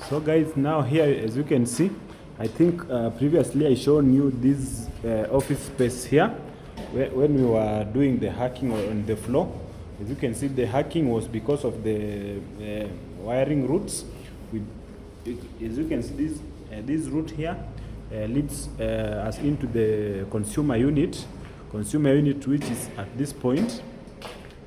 So guys, now here as you can see, I think previously I shown you this office space here when we were doing the hacking on the floor. As you can see, the hacking was because of the wiring routes. As you can see, this route here leads us into the consumer unit which is at this point.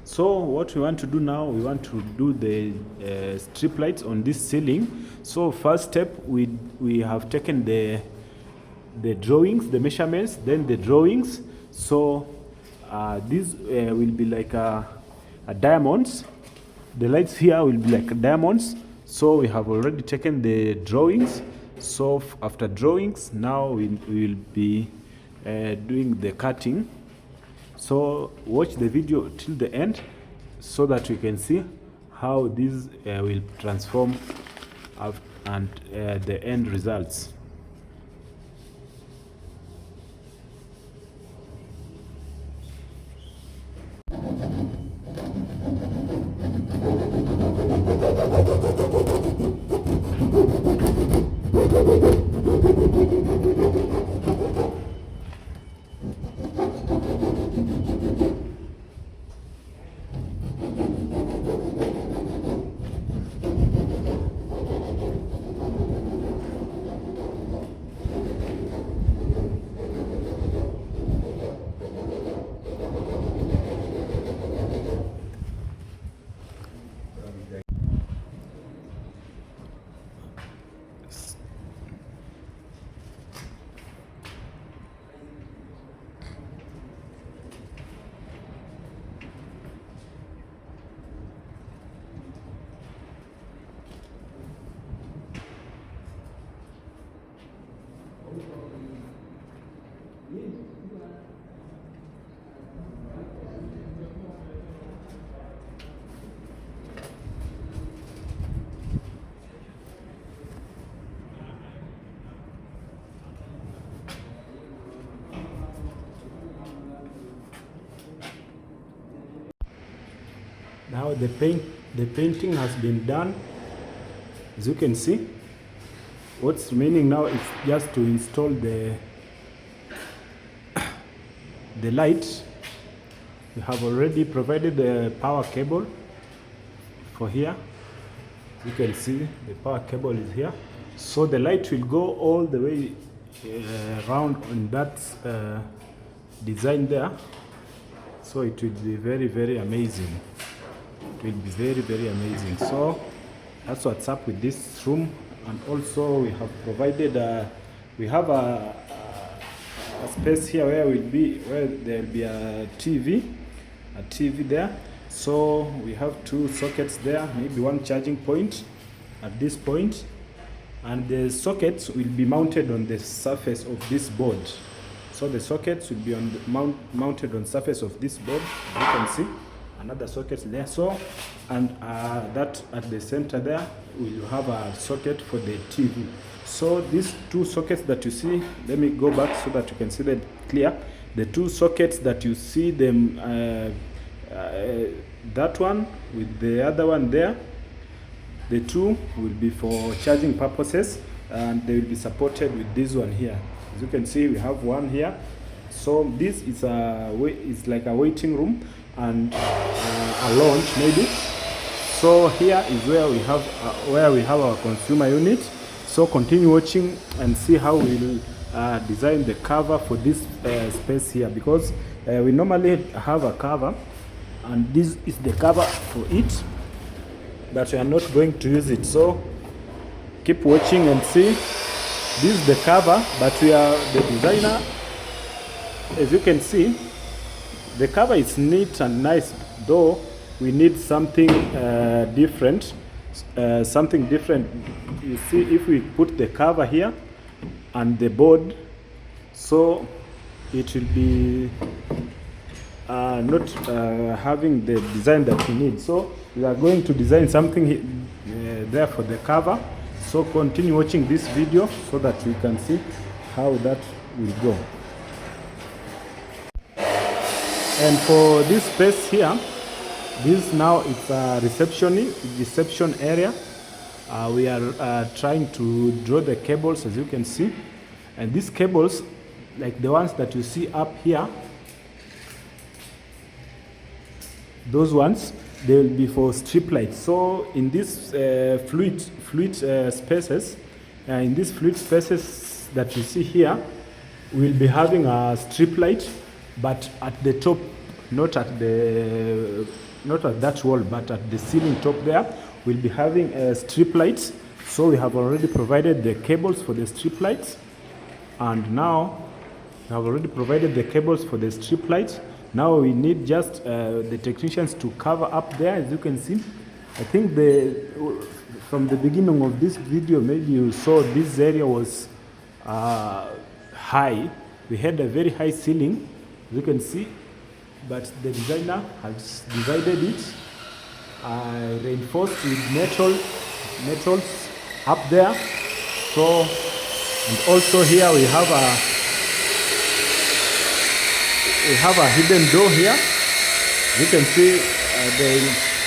So what we want to do now, we want to do the strip lights on this ceiling. So first step, we have taken the drawings, the measurements, then the drawings. So these will be like a diamonds. The lights here will be like diamonds. So we have already taken the drawings. So after drawings, now we will be doing the cutting. So watch the video till the end so that you can see how this will transform and the end results. Now the painting has been done. As you can see, what's remaining now is just to install the light. We have already provided the power cable for here. You can see the power cable is here. So the light will go all the way around on that design there. So it will be very, very amazing. It will be very, very amazing. So that's what's up with this room. And also we have provided we have a space here where there will be a TV there. So we have two sockets there, maybe one charging point at this point, and the sockets will be mounted on the surface of this board. So the sockets will be on the mounted on the surface of this board. As you can see, another socket there. So, and that at the center there, we'll have a socket for the TV. So these two sockets that you see, let me go back so that you can see them clear. The two sockets that you see them, that one with the other one there, the two will be for charging purposes, and they will be supported with this one here. As you can see, we have one here. So this is it's like a waiting room and a lounge maybe. So here is where we have our consumer unit. So continue watching and see how we'll design the cover for this space here, because we normally have a cover, and this is the cover for it, but we are not going to use it. So keep watching and see. This is the cover, but we are the designer. As you can see, the cover is neat and nice, though we need something different. Something different. You see, if we put the cover here and the board, so it will be not having the design that we need. So we are going to design something there for the cover. So continue watching this video so that we can see how that will go. And for this space here, this now it's a reception area. we are trying to draw the cables, as you can see, and these cables, like the ones that you see up here, those ones, they will be for strip lights. So in these fluid spaces, in these fluid spaces that you see here, we'll be having a strip light, but at the top, not at that wall, but at the ceiling top there, we'll be having strip lights. So we have already provided the cables for the strip lights, and now we have already provided the cables for the strip lights. Now we need just the technicians to cover up there. As you can see, I think from the beginning of this video, maybe you saw this area was high. We had a very high ceiling, as you can see, but the designer has divided it, reinforced with metals up there. So, and also here we have a hidden door here. You can see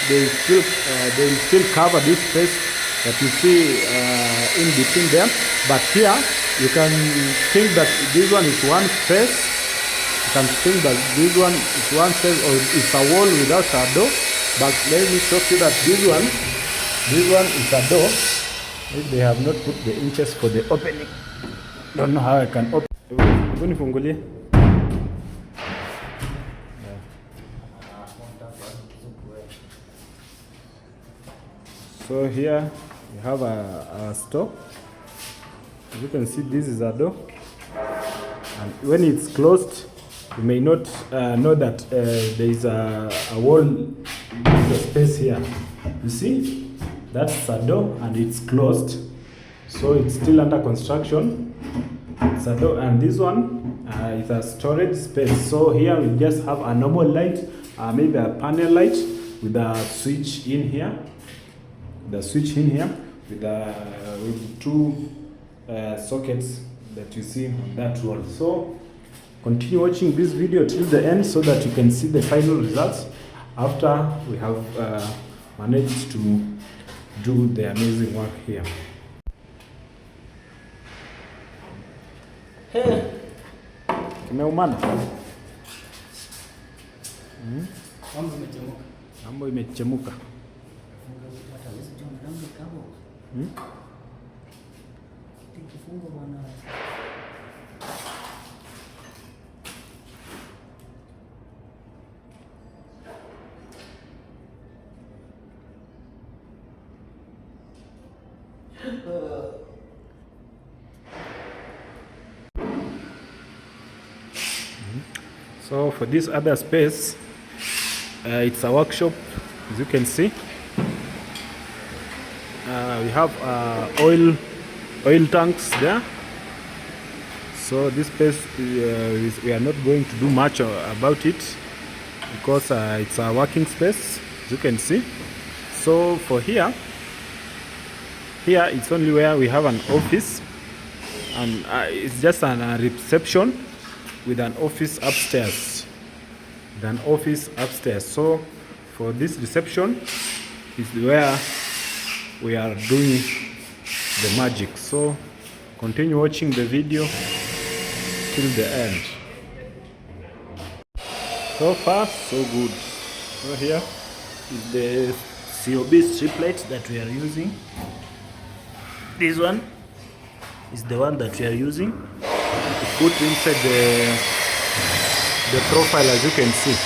they still cover this space that you see in between them. But here you can think that this one is one space. You can think that this one is one space, or it's a wall without a door. But let me show you that this one is a door. Maybe they have not put the inches for the opening. Don't know how I can open. So here we have a store. As you can see, this is a door, and when it's closed, you may not know that there is a wall, a space here. You see, that's a door and it's closed, so it's still under construction. It's a door, and this one is a storage space. So here we just have a normal light, maybe a panel light with a switch in here. With two sockets that you see on that wall. So continue watching this video till the end so that you can see the final results after we have managed to do the amazing work here. Hey, kimeumana. Mambo imechemuka. So for this other space, it's a workshop, as you can see. We have oil tanks there. So this space, we are not going to do much about it because it's a working space, as you can see. So for here it's only where we have an office, and it's just a reception with an office upstairs. So for this reception is where we are doing the magic. So continue watching the video till the end. So far so good. So here is the COB strip light that we are using. This one is the one that we are using to put inside the profile, as you can see.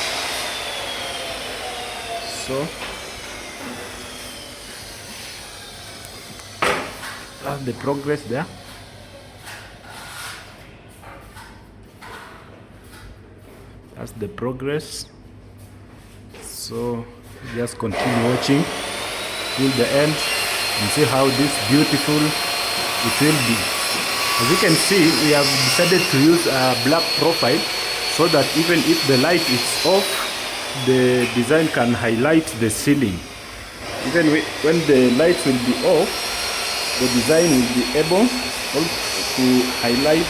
So that's the progress there. That's the progress. So just continue watching till the end and see how this beautiful it will be. As you can see, we have decided to use a black profile so that even if the light is off, the design can highlight the ceiling. Even when the lights will be off, the design will be able to highlight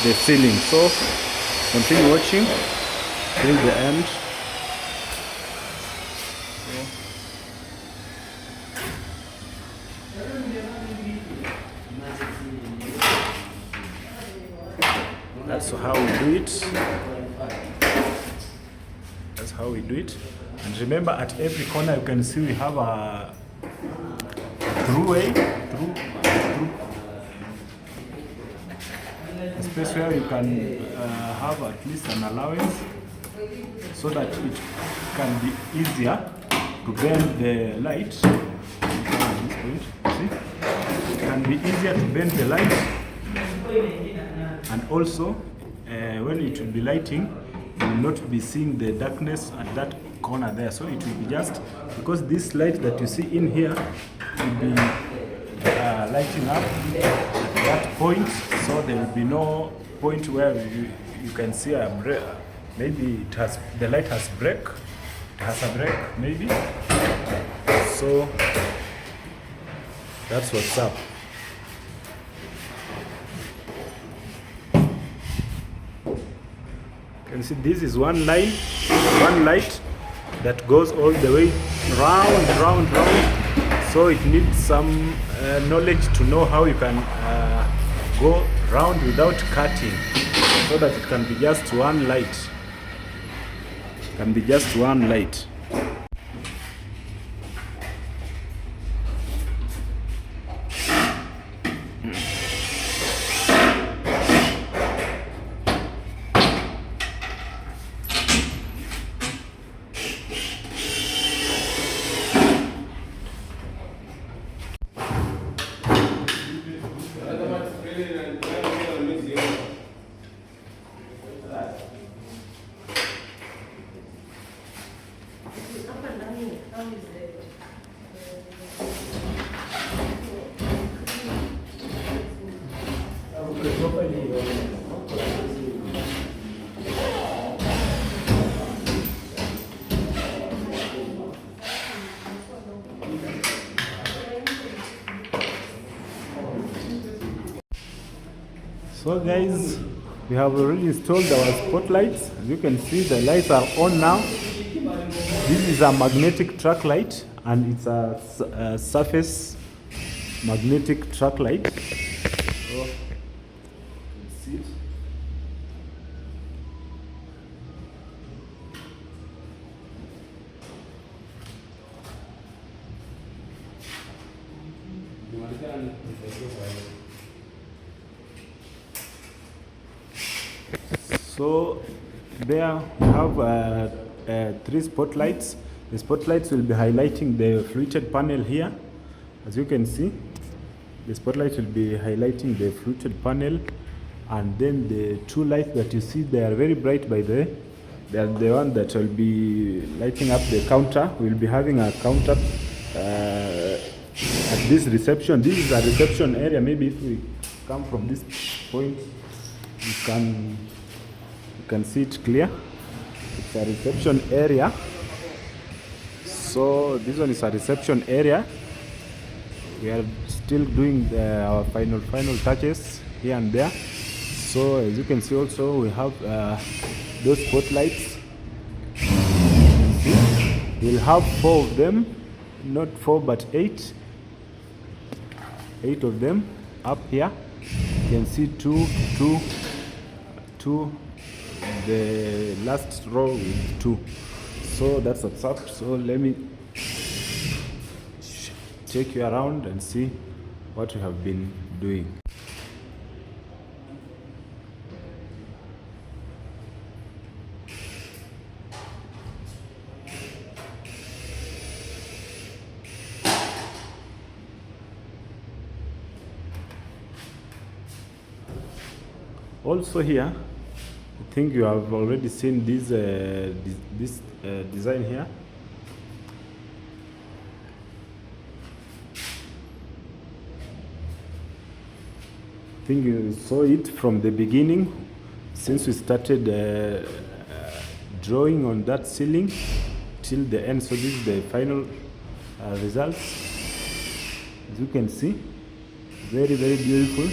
the ceiling. So continue watching till the end. That's how we do it. That's how we do it. And remember, at every corner you can see we have a through a space where you can have at least an allowance, so that it can be easier to bend the light. See? It can be easier to bend the light, and also when it will be lighting, you will not be seeing the darkness at that corner there. So it will be just, because this light that you see in here will be lighting up at that point, so there will be no point where you can see a break. Maybe the light has break. It has a break, maybe. So that's what's up. You can see this is one line, one light that goes all the way round. So it needs some knowledge to know how you can go round without cutting, so that it can be just one light. Can be just one light. So guys, we have already installed our spotlights. As you can see, the lights are on now. This is a magnetic track light, and it's a surface magnetic track light. So, you can see it. So there we have 3 spotlights. The spotlights will be highlighting the fluted panel here. As you can see, the spotlight will be highlighting the fluted panel, and then the 2 lights that you see, they are very bright by the way. They are the one that will be lighting up the counter. We'll be having a counter at this reception. This is a reception area. Maybe if we come from this point, you can see it clear. It's a reception area. So this one is a reception area. We are still doing our final touches here and there. So as you can see, also we have those spotlights. We'll have 4 of them, not 4 but 8 of them up here. You can see two, the last row with 2. So that's what's up. So let me take you around and see what we have been doing. Also here, I think you have already seen this design here. I think you saw it from the beginning, since we started drawing on that ceiling till the end. So this is the final results. As you can see, very beautiful.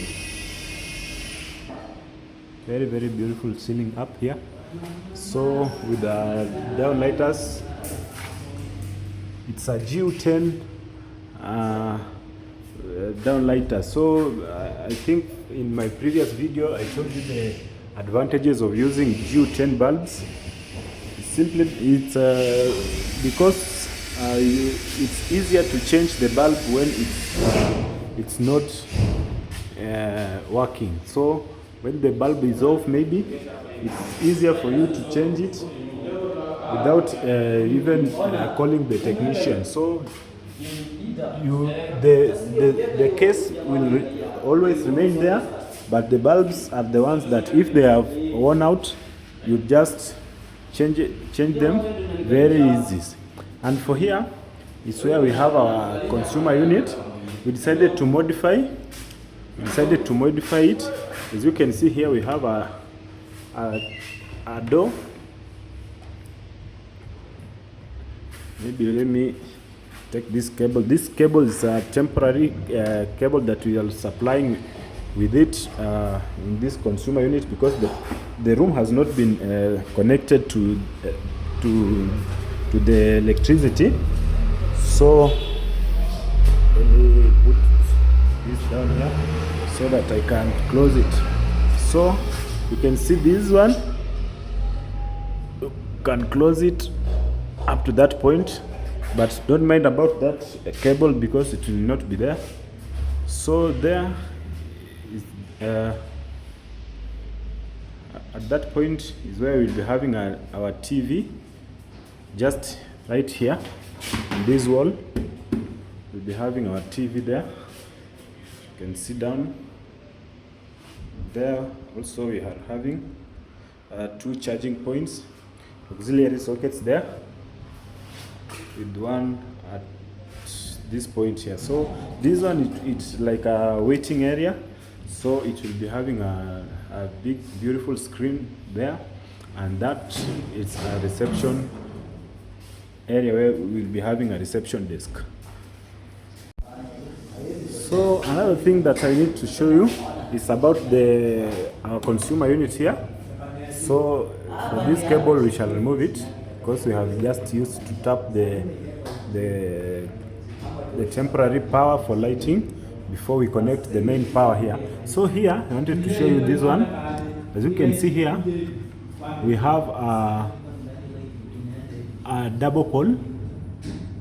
Very beautiful ceiling up here. So with the downlighters, it's a GU10 downlighter. So I think in my previous video I showed you advantages of using Gu10 bulbs. Simply, it's because it's easier to change the bulb when it's not working. So when the bulb is off, maybe it's easier for you to change it without even calling the technician. So the case will always remain there, but the bulbs are the ones that if they have worn out, you just change them very easy. And for here is where we have our consumer unit. We decided to modify it. As you can see here, we have a door. Maybe let me take this cable. This cable is a temporary cable that we are supplying with it in this consumer unit, because the room has not been connected to the electricity. So let me put this down here so that I can close it. So you can see this one, you can close it up to that point, but don't mind about that cable because it will not be there. So there is at that point is where we'll be having our TV, just right here on this wall. We'll be having our TV there. You can see down there. Also we are having 2 charging points, auxiliary sockets there, with one at this point here. So this one, it's like a waiting area, so it will be having a big beautiful screen there, and that is a reception area where we will be having a reception desk. So another thing that I need to show you is about our consumer unit here. So for this cable we shall remove it, because we have just used to tap the temporary power for lighting before we connect the main power here. So here I wanted to show you this one. As you can see here, we have a double pole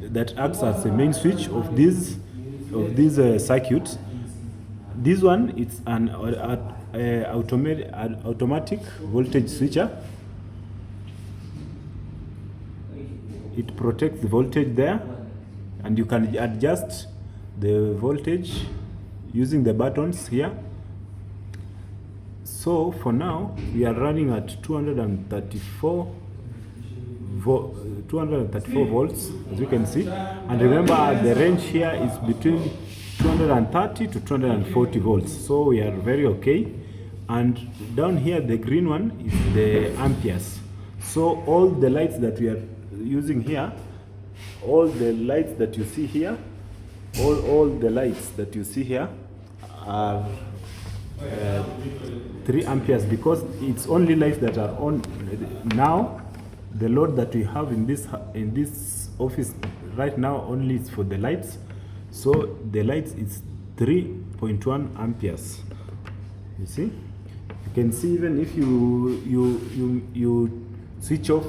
that acts as the main switch of this circuit. This one, it's an automatic voltage switcher. It protects the voltage there, and you can adjust the voltage using the buttons here. So for now we are running at 234 volts, as you can see, and remember the range here is between 230 to 240 volts, so we are very okay. And down here the green one is the amperes. So all the lights that we are using here, all the lights that you see here, all the lights that you see here are 3 amperes, because it's only lights that are on now. The load that we have in this office right now only is for the lights. So the lights is 3.1 amperes. You see, you can see even if you switch off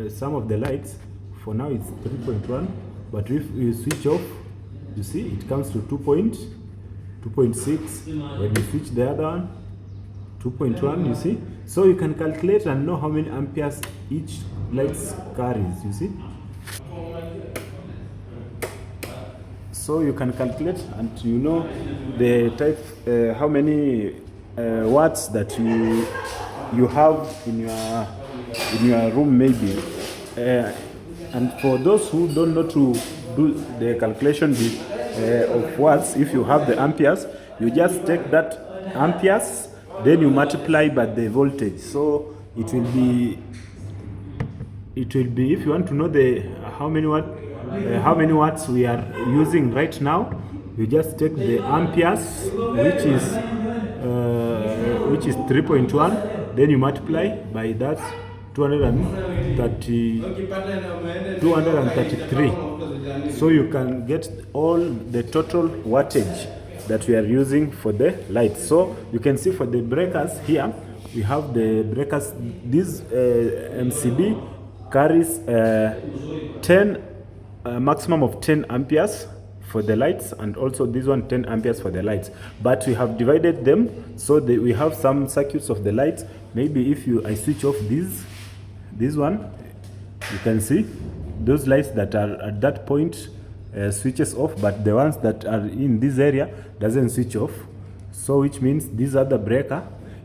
some of the lights, for now it's 3.1, but if you switch off, you see it comes to 2.6. When you switch the other one, 2.1, you see. So you can calculate and know how many amperes each light carries, you see. So you can calculate and you know the type, how many watts that you have in your room maybe. And for those who don't know to do the calculation of watts, if you have the amperes, you just take that amperes, then you multiply by the voltage. So it will be if you want to know how many watts we are using right now, you just take the amperes, which is 3.1, then you multiply by that 233. So you can get all the total wattage that we are using for the lights. So you can see for the breakers here, we have the breakers. This MCB carries 10 maximum of 10 amperes for the lights, and also this one 10 amperes for the lights, but we have divided them so that we have some circuits of the lights. Maybe if I switch off this one, you can see those lights that are at that point switches off, but the ones that are in this area doesn't switch off. So which means this other breaker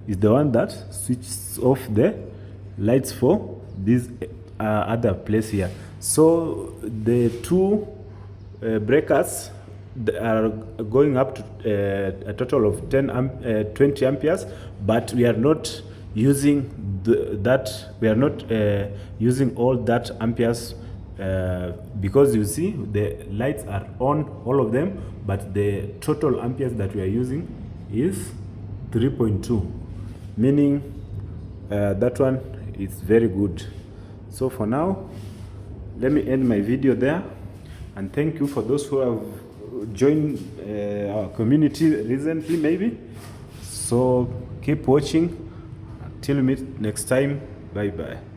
is the one that switches off the lights for this other place here. So the two breakers are going up to a total of 20 amperes, but we are not using we are not using all that amperes because you see the lights are on, all of them, but the total amperes that we are using is 3.2, meaning that one is very good. So for now, let me end my video there, and thank you for those who have joined our community recently maybe. So keep watching. Till we meet next time, bye bye.